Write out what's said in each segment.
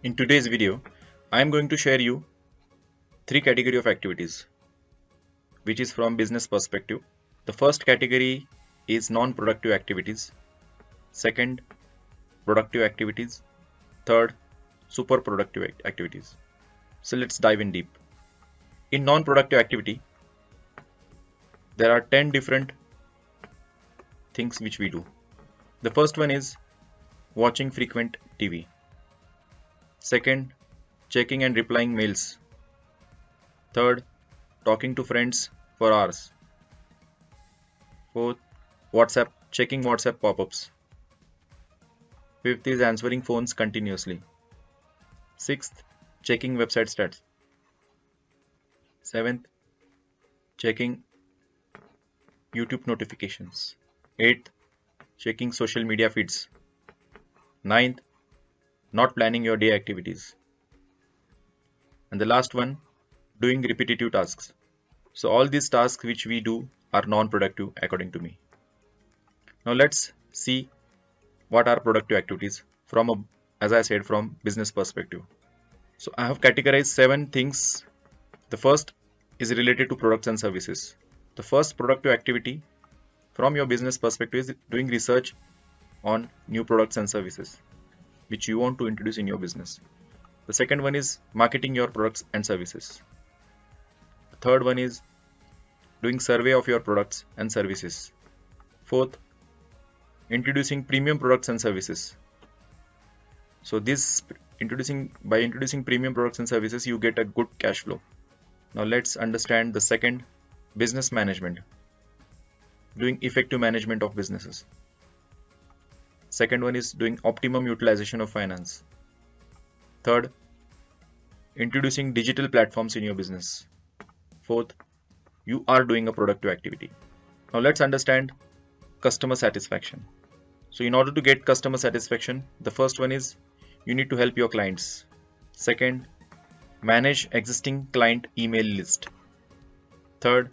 In today's video, I am going to share you three category of activities, which is from business perspective. The first category is non-productive activities. Second, productive activities. Third, super productive activities. So let's dive in deep. In non-productive activity, there are 10 different things which we do. The first one is watching frequent TV. Second, checking and replying mails. Third, talking to friends for hours. Fourth, checking WhatsApp pop-ups. Fifth is answering phones continuously. Sixth, checking website stats. Seventh, checking YouTube notifications. Eighth, checking social media feeds. Ninth, not planning your day activities. And the last one, doing repetitive tasks. So all these tasks which we do are non-productive according to me. Now let's see what are productive activities from as I said, from business perspective. So I have categorized 7 things. The first is related to products and services. The first productive activity from your business perspective is doing research on new products and services which you want to introduce in your business. The second one is marketing your products and services. The third one is doing survey of your products and services. Fourth, introducing premium products and services. So by introducing premium products and services, you get a good cash flow. Now let's understand the second, business management, doing effective management of businesses. Second one is doing optimum utilization of finance. Third, introducing digital platforms in your business. Fourth, you are doing a productive activity. Now let's understand customer satisfaction. So in order to get customer satisfaction, the first one is you need to help your clients. Second, manage existing client email list. Third,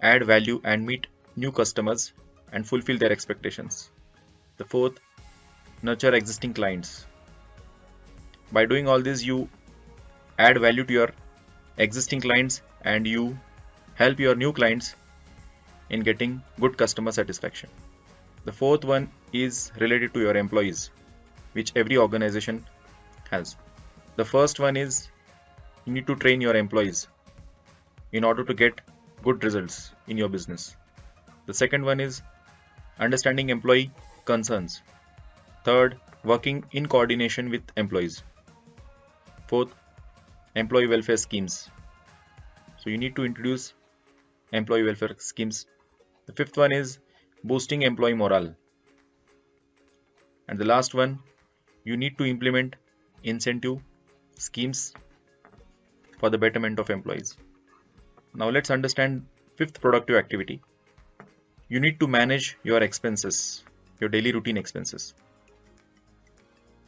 add value and meet new customers and fulfill their expectations. The fourth, nurture existing clients. By doing all this, you add value to your existing clients and you help your new clients in getting good customer satisfaction. The fourth one is related to your employees, which every organization has. The first one is you need to train your employees in order to get good results in your business. The second one is understanding employee concerns. Third, working in coordination with employees. Fourth, employee welfare schemes. So you need to introduce employee welfare schemes. The fifth one is boosting employee morale. And the last one, you need to implement incentive schemes for the betterment of employees. Now let's understand fifth productive activity. You need to manage your expenses, your daily routine expenses.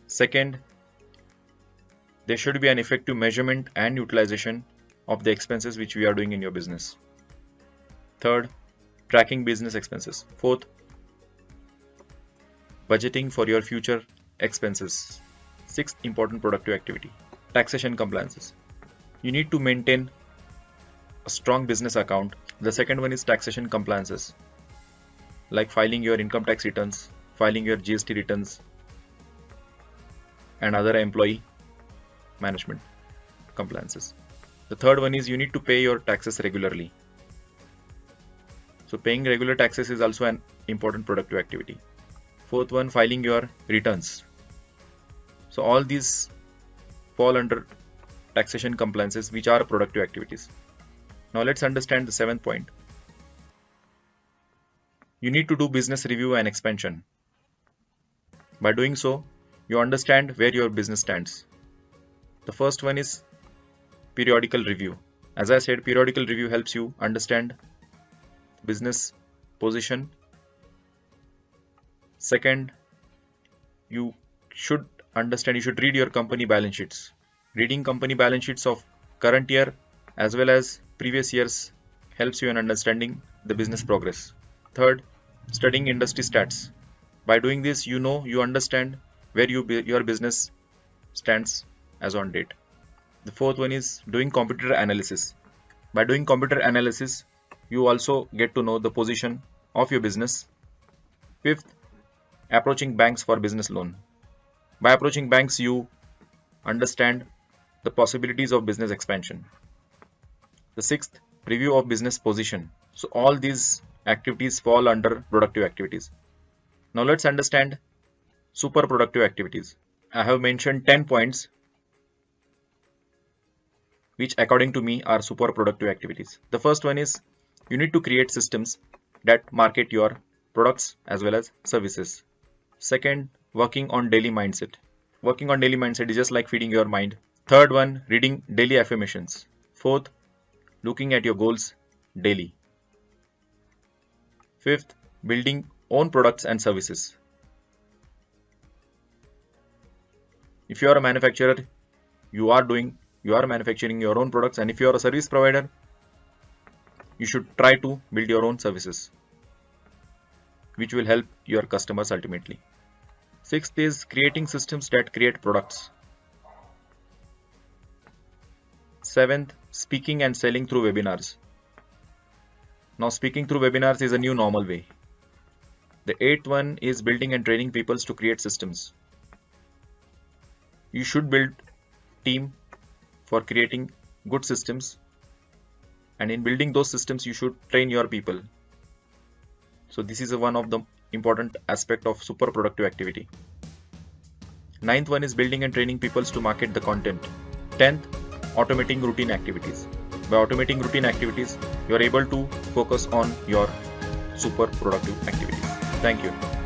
Second, there should be an effective measurement and utilization of the expenses which we are doing in your business. Third, tracking business expenses. Fourth, budgeting for your future expenses. Sixth important productive activity, taxation compliances. You need to maintain a strong business account. The second one is taxation compliances, like filing your income tax returns, filing your GST returns, and other employee management compliances. The third one is you need to pay your taxes regularly. So paying regular taxes is also an important productive activity. Fourth one, filing your returns. So all these fall under taxation compliances, which are productive activities. Now let's understand the seventh point. You need to do business review and expansion. By doing so, you understand where your business stands. The first one is periodical review. As I said, periodical review helps you understand business position. Second, you should read your company balance sheets. Reading company balance sheets of current year as well as previous years helps you in understanding the business progress. Third, studying industry stats. By doing this, you understand where your business stands as on date. The fourth one is doing computer analysis. By doing computer analysis, you also get to know the position of your business. Fifth, approaching banks for business loan. By approaching banks, you understand the possibilities of business expansion. The sixth, review of business position. So all these activities fall under productive activities. Now let's understand super productive activities. I have mentioned 10 points which according to me are super productive activities. The first one is you need to create systems that market your products as well as services. Second, working on daily mindset. Working on daily mindset is just like feeding your mind. Third one, reading daily affirmations. Fourth, looking at your goals daily. Fifth, building own products and services. If you are a manufacturer, you are manufacturing your own products, and if you are a service provider, you should try to build your own services which will help your customers ultimately. Sixth is creating systems that create products. Seventh, speaking and selling through webinars. Now speaking through webinars is a new normal way. The eighth one is building and training people to create systems. You should build team for creating good systems, and in building those systems you should train your people. So this is one of the important aspect of super productive activity. Ninth one is building and training people to market the content. 10th, automating routine activities. By automating routine activities, you are able to focus on your super productive activities. Thank you.